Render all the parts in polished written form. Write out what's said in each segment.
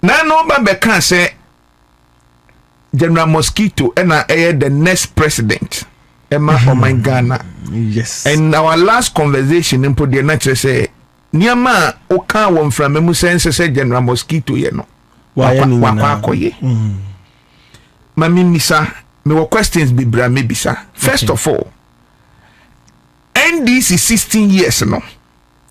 na no ba be kan say General Mosquito and the next president Emma Oman Ghana. Yes. And our last conversation in the natural say Niama Oka one from me sense say General Mosquito no. Why Mami misa me questions be bra me bisa. First of all, NDC 16 years no.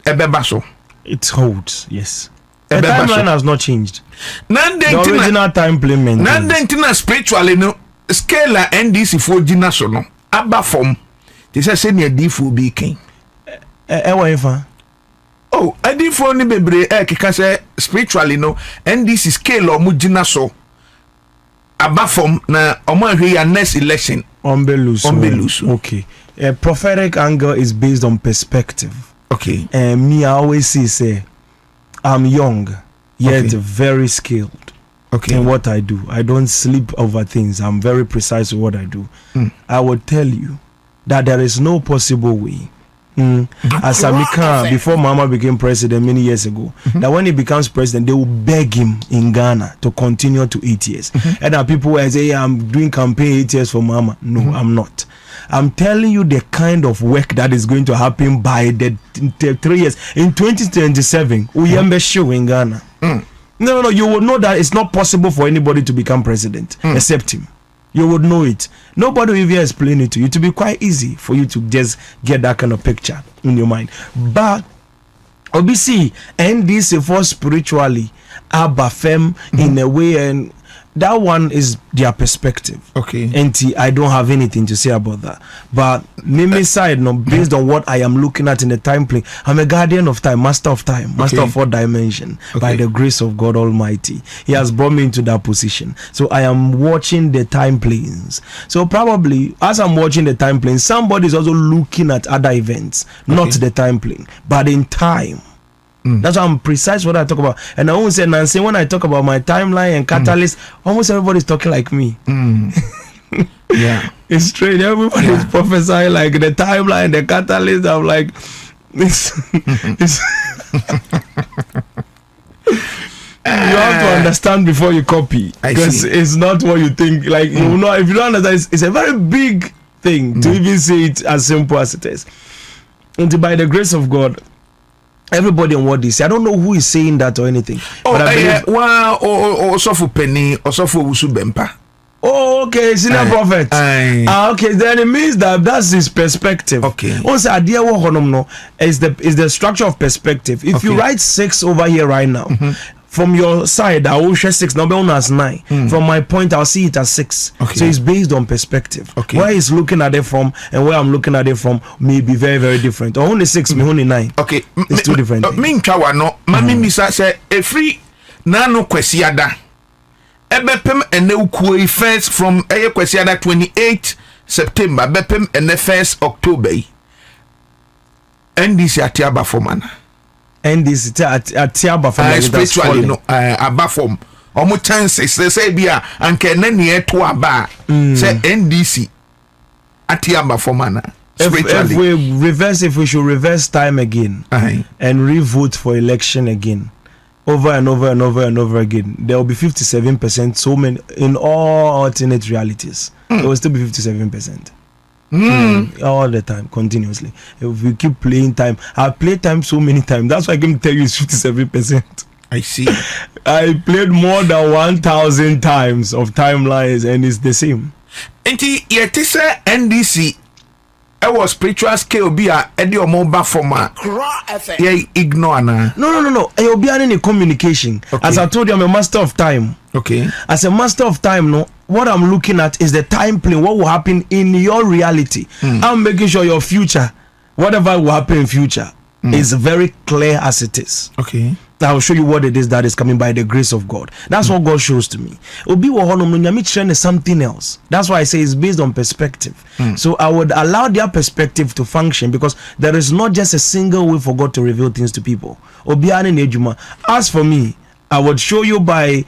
Ebeba so. It holds, yes. The timeline has not changed. The original time payment. Nandentina spiritually no scale NDC for Gina so no. Abba form. This is senior D for be king. Oh, I did for ni bebre kika say spiritually no NDC scale or mujina so. Abba form na omo hwe next election. Ombelusu. Okay. A prophetic angle is based on perspective. Okay. Me I always say I'm young, yet very skilled in what I do. I don't sleep over things. I'm very precise with what I do. I will tell you that there is no possible way. As Amika, before Mama became president many years ago, that when he becomes president, they will beg him in Ghana to continue to 8 years. And now people will say, I'm doing campaign 8 years for Mama. No, I'm not. I'm telling you the kind of work that is going to happen by the 3 years. In 2027, we show in Ghana. No, you will know that it's not possible for anybody to become president except him. You would know it. Nobody will even explain it to you. It will be quite easy for you to just get that kind of picture in your mind. But obviously, NDC for spiritually, Abba Fem in a way, and that one is their perspective. Okay. And I don't have anything to say about that. But Mimi side, no, based on what I am looking at in the time plane, I'm a guardian of time, master of time, master of 4 dimension. By the grace of God Almighty, He has brought me into that position. So I am watching the time planes. So probably as I'm watching the time plane, somebody is also looking at other events, not the time plane, but in time. That's why I'm precise what I talk about. And I always say, Nancy, when I talk about my timeline and catalyst, almost everybody's talking like me. Yeah. It's strange. Everybody's prophesying like the timeline, the catalyst. I'm like, it's you have to understand before you copy. Because it's not what you think. Like, you know, if you don't understand, it's a very big thing to even say it as simple as it is. And by the grace of God, everybody on what they say, I don't know who is saying that or anything. Also for Penny, also for Owusu Bempah. Oh, okay, senior prophet. Okay, then it means that's his perspective. Okay. Also, idea is the structure of perspective. If you write 6 over here right now, from your side, I will share 6. Now, be as 9. From my point, I'll see it as 6. So it's based on perspective. Where he's looking at it from and where I'm looking at it from may be very, very different. Or only 6, me only 9. Okay, it's 2 different things. Mami misa say a free nano kwesiada. Ebepem ene ukui first from eye kwesiada 28 September. Bepem ene 1st October. NDC atiaba formana. NDC atiaba formana. Spiritually no aba form. Omo chances say bia anke nani eto aba. Say NDC atiaba formana. If we should reverse time again and re-vote for election again, over and over and over and over again, there will be 57%. So many in all alternate realities, there will still be 57%. All the time, continuously. If we keep playing time, I play time so many times. That's why I can tell you it's 57%. I see. I played more than 1,000 times of timelines, and it's the same. Yet is NDC. I was spiritual scale be a Eddie or mobile format. Yeah, ignore na. No. You'll be in communication. As I told you, I'm a master of time. Okay. As a master of time, no, what I'm looking at is the time plane, what will happen in your reality. I'm making sure your future, whatever will happen in future, is very clear as it is. Okay. I will show you what it is that is coming by the grace of God. That's what God shows to me. Obi is something else. That's why I say it's based on perspective. So I would allow their perspective to function, because there is not just a single way for God to reveal things to people. As for me, I would show you by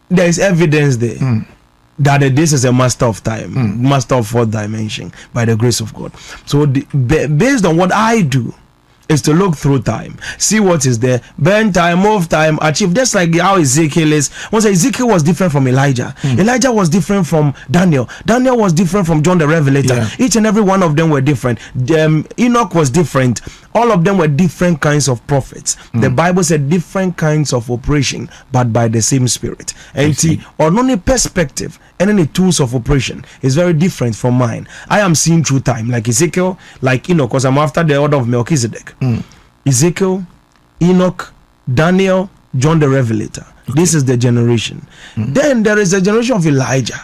there is evidence there that this is a master of time, master of 4th dimension by the grace of God. So based on what I do, is to look through time, see what is there, burn time, move time, achieve. Just like how Ezekiel is. Once Ezekiel was different from Elijah, Elijah was different from Daniel was different from John the Revelator. Each and every one of them were different. Enoch was different. All of them were different kinds of prophets. The Bible said different kinds of operation, but by the same Spirit. And on only perspective and any tools of operation is very different from mine. I am seeing through time, like Ezekiel, like Enoch, because I'm after the order of Melchizedek. Ezekiel, Enoch, Daniel, John the Revelator. This is the generation. Then there is a generation of Elijah.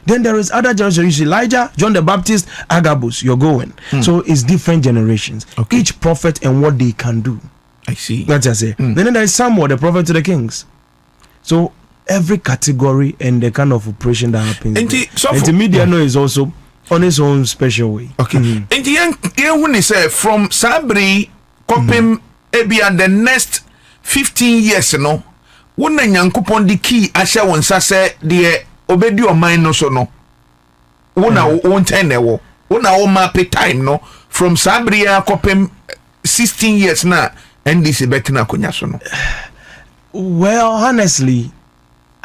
Then there is other generations. Elijah, John the Baptist, Agabus. You're going. So it's different generations. Each prophet and what they can do. I see. That's what I say. Then there is Samuel, the prophet to the kings. So every category and the kind of operation that happens. And the media is also on its own special way. Okay. And the when they say from Sabri Kopim Ebia the next 15 years, you know, when the Yankupon the key Asha won say the obedi or mine no so no. Una won't end there. Una o map time no from Sabri Kopim 16 years now. NDC betina kunyaso no. Well, honestly,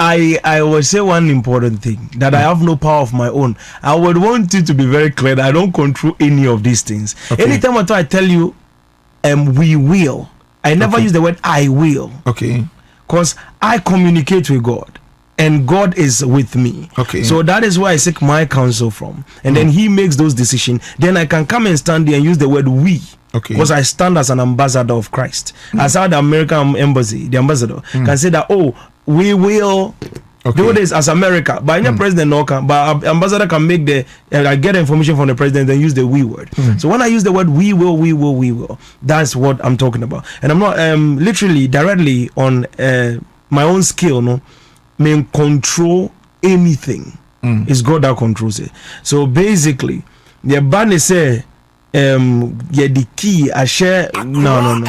I would say one important thing, that I have no power of my own. I would want you to be very clear that I don't control any of these things. Anytime I tell you, we will, I never use the word I will. Because I communicate with God, and God is with me. So that is where I seek my counsel from. And then He makes those decisions. Then I can come and stand there and use the word we. Because I stand as an ambassador of Christ. As how the American embassy, the ambassador, can say that, we will do this as America. But any president no can, but ambassador can make the get information from the president and use the we word. So when I use the word we will, that's what I'm talking about. And I'm not literally directly on my own skill, no, mean control anything. It's God that controls it. So basically, the ban say the key I share no.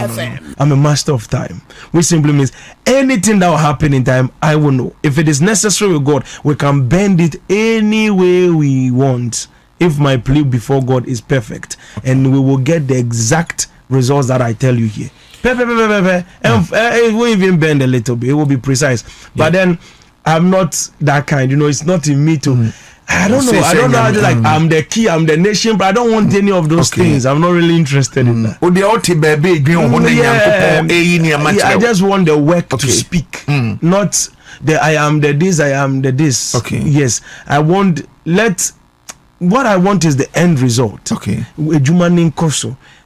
I'm a master of time, which simply means anything that will happen in time I will know. If it is necessary with God, we can bend it any way we want if my plea before God is perfect, and we will get the exact results that I tell you here. It won't even bend a little bit, it will be precise. But then I'm not that kind, it's not in me to I don't know how to, like, I'm the key, I'm the nation, but I don't want any of those things. I'm not really interested in that. I just want the work to speak, not the I am the this, I am the this. Yes, what I want is the end result.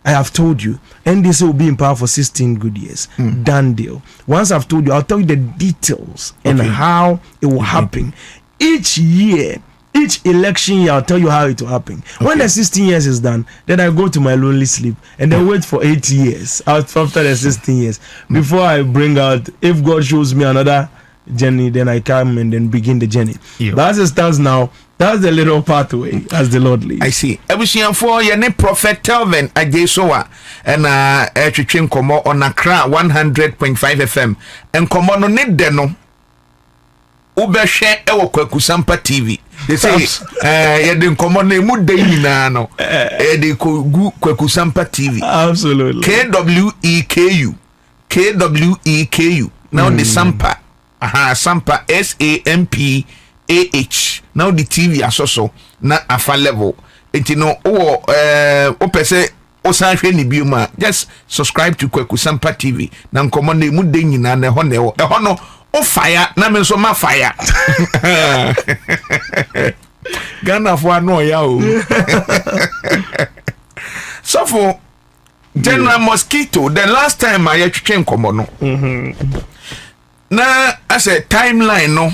I have told you, NDC will be in power for 16 good years. Done deal. Once I've told you, I'll tell you the details and how it will happen. Each year, each election year, I'll tell you how it will happen. When the 16 years is done, then I go to my lonely sleep and then wait for 8 years after the 16 years before I bring out, if God shows me another journey, then I come and then begin the journey. But as it stands now, that's the little pathway as the Lord leads. I see. Ebusian for your name Prophet Telvin Sowah and Ch0cks komo on Accra 100.5 FM and komo no ne de no ubehwe ewo Kwakusampa TV. They say ye de komo na emu de nyina no de gu Kwakusampa TV. Absolutely. KWEKU. Now the Sampa. Sampa SAMPAH. Now the TV asoso na afa level. Enti no opese osanhwe ni bioma. Just subscribe to Kwakusampa TV. Na nkomo na emu de nyina na ho no o fire na me so ma fire. Ghana for no ya o. So for General Mosquito, the last time I Ch0cks komo no. Na as a timeline no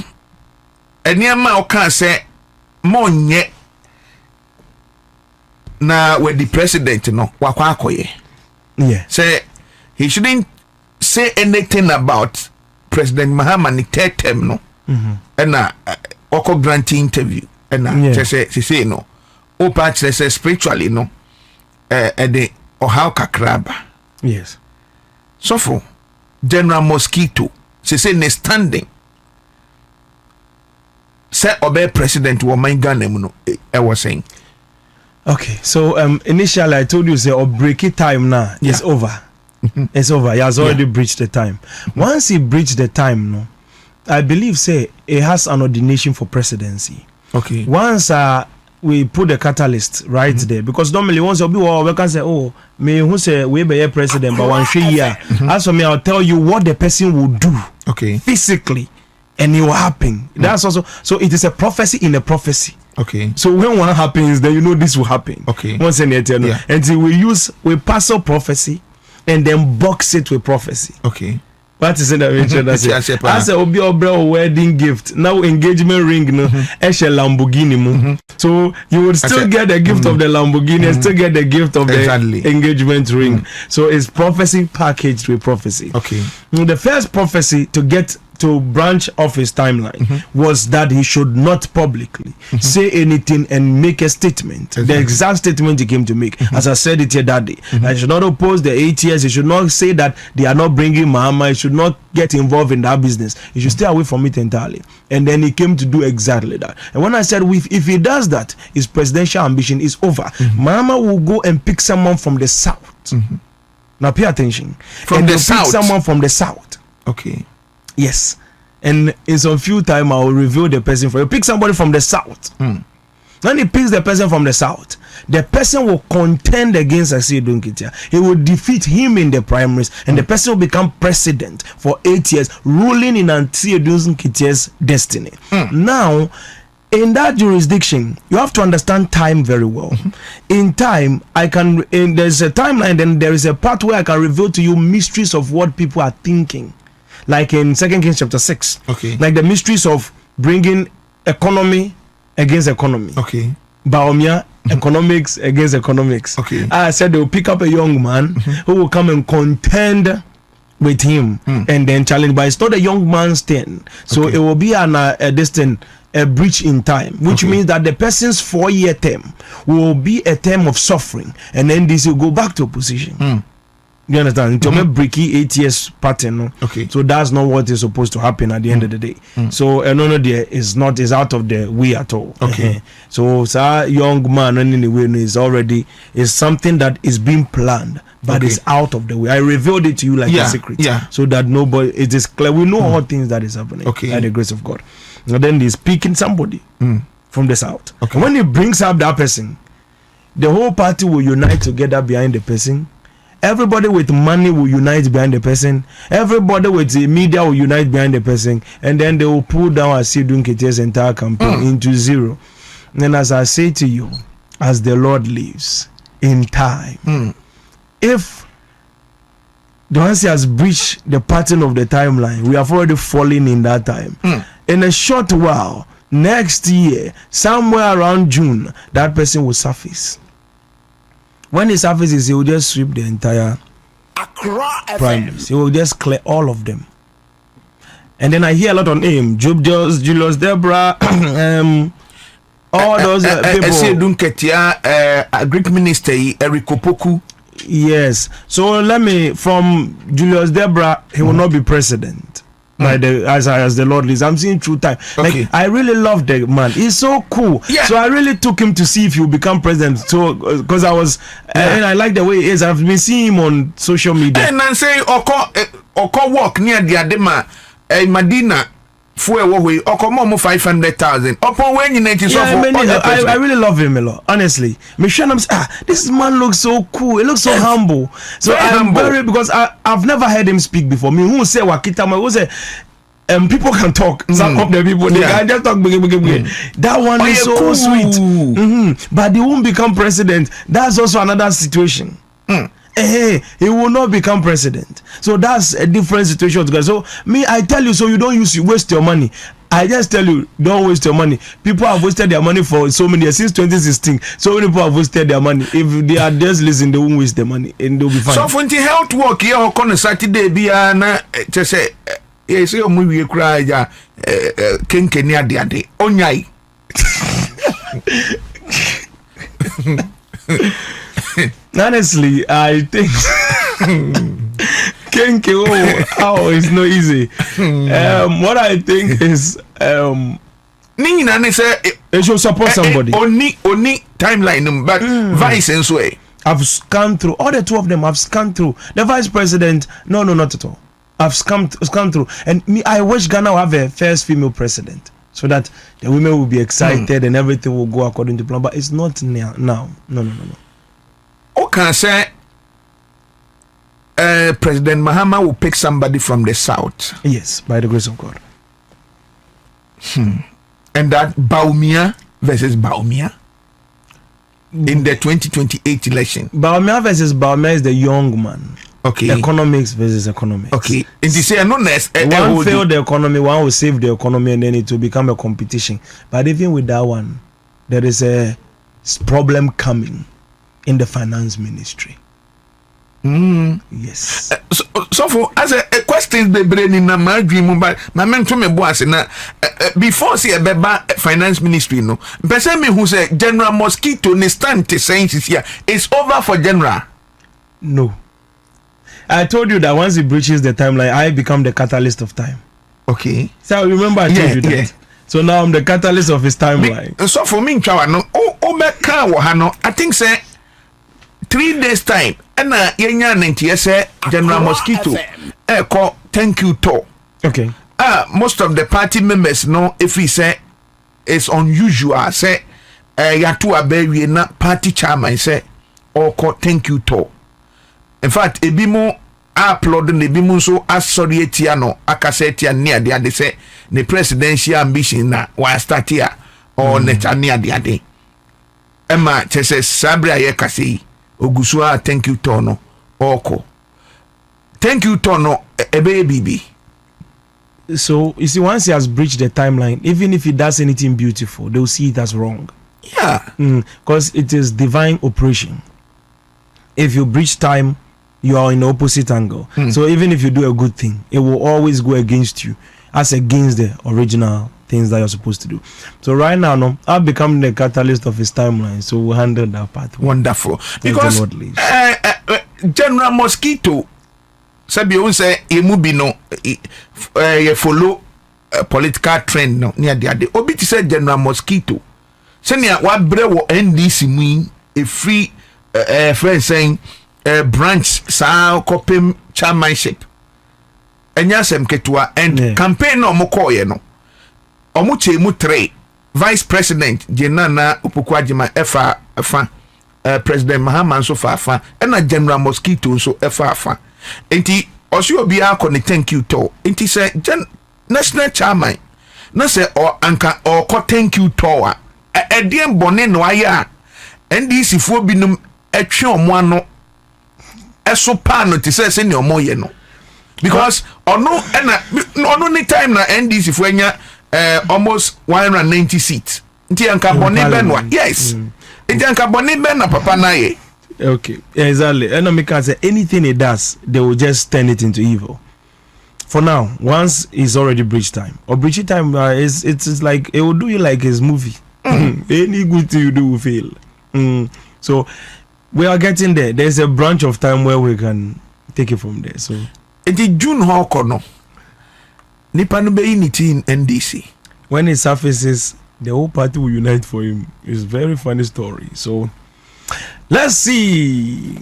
eniama o kan say monye na with the president no wakwa akoye. Say he shouldn't say anything about President Mahama third term no. And oko grant interview and say no. O part say spiritually no the or how kakraba. Yes. So for General Mosquito say ne standing say obey president wo man Ghana mu no I was saying Okay, so initially I told you say break it time now. It's over. It's over. He has already breached the time. Once he breached the time, no, I believe say he has an ordination for presidency. Okay. Once we put the catalyst right there, because normally once we can say, oh, me who say we be a president, but one year. As for me, I'll tell you what the person will do. Okay. Physically, and it will happen. That's also so. It is a prophecy in a prophecy. Okay. So when one happens, then you know this will happen. Okay. Once in eternal. Yeah. Until we pass up prophecy and then box it with prophecy. Okay. What is in the mention? As a obi obra wedding gift. Now engagement ring no eshe Lamborghini. So you would still get the gift of the Lamborghini and still get the gift of the engagement ring. So it's prophecy packaged with prophecy. Okay. The first prophecy to get to branch off his timeline was that he should not publicly say anything and make a statement. The exact statement he came to make, as I said it here that day, that he should not oppose the 8 years. He should not say that they are not bringing Mahama. He should not get involved in that business. He should stay away from it entirely. And then he came to do exactly that. And when I said if he does that, his presidential ambition is over. Mahama will go and pick someone from the south. Now pay attention. From the south? Pick someone from the south. Okay. Yes, and in some few time I will reveal the person for you. Pick somebody from the south. When he picks the person from the south, the person will contend against Asiedu Nketia. He will defeat him in the primaries, and the person will become president for 8 years, ruling in Asiedu Nketia's destiny. Now, in that jurisdiction, you have to understand time very well. In time, there's a timeline, then there is a part where I can reveal to you mysteries of what people are thinking. Like in 2 Kings chapter 6. Okay. Like the mysteries of bringing economy against economy. Okay. Baomia, economics against economics. Okay. I said they will pick up a young man who will come and contend with him and then challenge. But it's not a young man's turn. So it will be a breach in time, which means that the person's 4-year term will be a term of suffering, and then this will go back to opposition. You understand? It's a breaky 8 years pattern. No? Okay. So that's not what is supposed to happen at the end of the day. So no, there is out of the way at all. Okay. So young man anyway is something that is being planned, but it's out of the way. I revealed it to you like a secret. Yeah. So that nobody, it is clear. We know all things that is happening. Okay. By the grace of God. And then he's picking somebody from the south. Okay. And when he brings up that person, the whole party will unite together behind the person. Everybody with money will unite behind the person. Everybody with the media will unite behind the person. And then they will pull down Asiedu Nketia's entire campaign into zero. And as I say to you, as the Lord lives, in time, if the one has breached the pattern of the timeline, we have already fallen in that time. In a short while, next year, somewhere around June, that person will surface. When he surfaces, he will just sweep the entire primaries. He will just clear all of them. And then I hear a lot on him. Julius Deborah, all those people. Greek minister, Eric Opoku. Yes. So from Julius Deborah, he will not be president. By as the Lord leads. I'm seeing through time. Okay. Like I really love the man. He's so cool. Yeah. So I really took him to see if he will become president. So because I was and I like the way he is. I've been seeing him on social media. And I say Oko walk near the Adema Madina Fuwe Oko 500,000. Upon when you need to I really love him a lot. Honestly. This man looks so cool. He looks so humble. So I'm very because I've never heard him speak before. Me who say Wakita who say people can talk. Some of the people they can just talk. That one is so cool. Sweet. But they won't become president. That's also another situation. He will not become president. So that's a different situation. So I tell you, so you don't waste your money. I just tell you, don't waste your money. People have wasted their money for so many years since 2016. So many people have wasted their money. If they are just listening, they won't waste their money and they'll be fine. So for the health work here on Saturday, be to say, yes, you movie cry, Kenkenia Diade, Onyai. Honestly, I think it's not easy. What I think is Nina say it should support somebody. Only timeline, but vice and so. I've scanned through all the two of them. I've scanned through the vice president. No, not at all. I've scanned through, and me. I wish Ghana will have a first female president, so that the women will be excited and everything will go according to plan. But it's not now. No. Okay, say President Mahama will pick somebody from the south. Yes, by the grace of God. And that Baumia versus Baumia in the 2028 election. Baumia versus Baumia is the young man. Okay. Economics versus economics. Okay. And you say one fail the economy, one will save the economy, and then it will become a competition. But even with that one, there is a problem coming in the finance ministry. Yes. So for as a question the brain in my dream, but my mentor me boss na before see a beba finance ministry no person me who say General Mosquito ne stand to saying here it's over for General. No, I told you that once he breaches the timeline, I become the catalyst of time. Okay, so remember I told you that. Yeah. So now I'm the catalyst of his timeline. So for me no I think say 3 days time and yenya 90 say General Mosquito call thank you to. Okay. Most of the party members know if he say it's unusual say yatu abewie na party chairman say or call thank you to. In fact ebimo upload ne ebimo so asori etia no akase etia near they say the presidential ambition na wa start here or near the Emma chese sabra ye kase Owusu thank you Tono Oko. Thank you Tono baby. So you see, once he has breached the timeline, even if he does anything beautiful, they will see it as wrong. Yeah. Because it is divine operation. If you breach time, you are in the opposite angle. So even if you do a good thing, it will always go against you, as against the original things that you're supposed to do. So right now, no, I've become the catalyst of his timeline, so we'll handle that part. Wonderful. Because General Mosquito sabi you say emubi no you follow political trend no near the obi ti say General Mosquito senior wa bre wo NDC mu a free friend saying branch sa kopem chairmanship enya sem ketua and campaign no mo call ye no omuche mu 3 vice president Jenana Upukwajima efa president Mahama so fa and General Mosquito so efa enti osi obi akọ thank you to enti say national chairman na say or anka or thank you to edien bone no aya NDC fo binum etwe omo ano eso pa no ti say ne omo ye no because ono ni time na NDC fo anya almost 190 seats nti anka bone benwa yes nti anka bone ben na papa na ye. Okay, exactly. Enemy can say anything it does, they will just turn it into evil. For now, once it's already breach time, or breach time it's like it will do you like his movie. Any good thing you do will fail. So we are getting there. There's a branch of time where we can take it from there. So it is June Hokono. Nipanu be unity in NDC. When it surfaces, the whole party will unite for him. It's a very funny story. So let's see.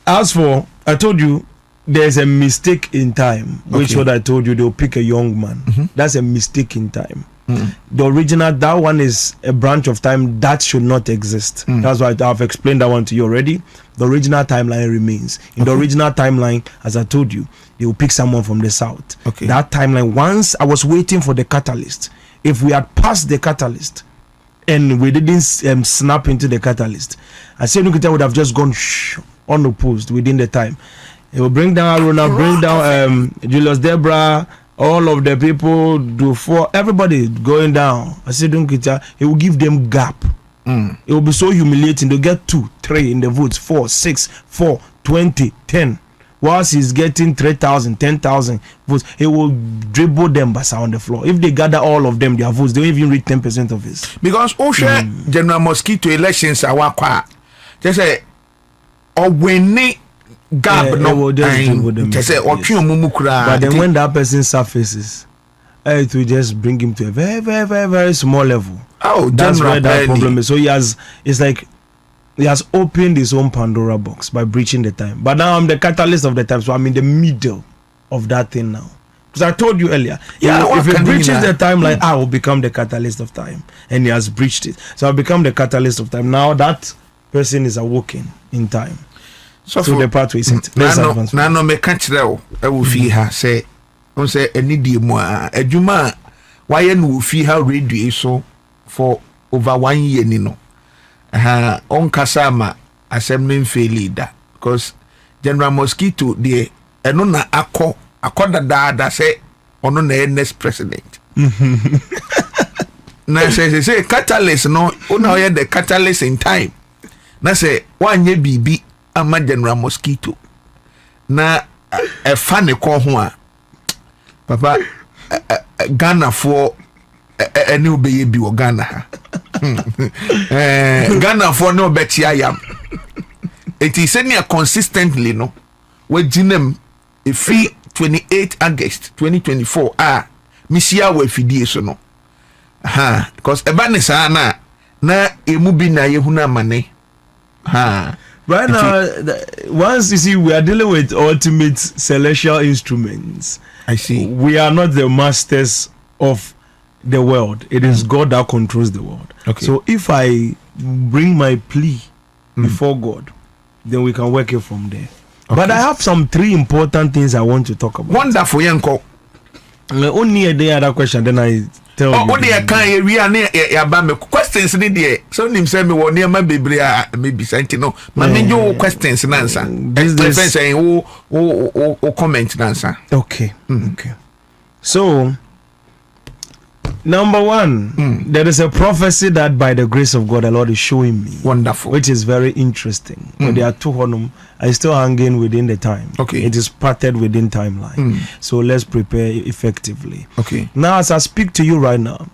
As for, I told you there's a mistake in time, which what I told you, they'll pick a young man. That's a mistake in time. The original, that one is a branch of time that should not exist. That's why I've explained that one to you already. The original timeline remains. In the original timeline, as I told you, they will pick someone from the south. That timeline, once I was waiting for the catalyst. If we had passed the catalyst and we didn't snap into the catalyst, I said Nukita would have just gone unopposed within the time. It will bring down Aruna, bring down Julius Debra, all of the people do for everybody going down. I said Nukita, it will give them gap. It will be so humiliating. They'll get 2, 3 in the votes, 4, 6, 4, 20, 10. Whilst he's getting 3,000, 10,000 votes, he will dribble them basa on the floor. If they gather all of them, their votes, they don't even reach 10% of his. Because Osha General Mosquito elections are wakwa. Just say, or when they gap no, just dribble them. Just say, or But then when that person surfaces, it will just bring him to a very, very, very, very small level. Oh, that's where that problem is. So it's like he has opened his own Pandora box by breaching the time. But now I'm the catalyst of the time, so I'm in the middle of that thing now. Because I told you earlier, if he breaches the timeline, I will become the catalyst of time, and he has breached it. So I'll become the catalyst of time. Now that person is awoken in time. So the pathway is it. No me catch that. I will feel her say, "On say any day more. Ejuma, why you feel how radio so for over 1 year, Nino. On Kasama, assembling fair leader because General Mosquito, the Enona Ako, Akoda da say, on the next president." Now say catalyst, no, now the catalyst in time. Now say 1 year BB. Ama General Mosquito na a funny call one papa Ghana for a new baby or Ghana Ghana for no bet I am it is any consistently no with Jinem a free 28 August 2024 Misia we fidie so no because a banisa na emubi na yehuna mane right now, once you see, we are dealing with ultimate celestial instruments. I see. We are not the masters of the world. It is God that controls the world. Okay. So if I bring my plea before God, then we can work it from there. Okay. But I have some 3 important things I want to talk about. Wonderful, Yanko. Only a day other question, then I tell you. Only a kind we are near questions in the so him say me one near my baby maybe sentino. My questions and answer. This saying oh comment and answer. Okay. Okay. So number 1, there is a prophecy that by the grace of God the Lord is showing me. Wonderful. Which is very interesting. But there are 2 honum. I still hanging within the time. Okay. It is parted within timeline. So let's prepare effectively. Okay. Now as I speak to you right now,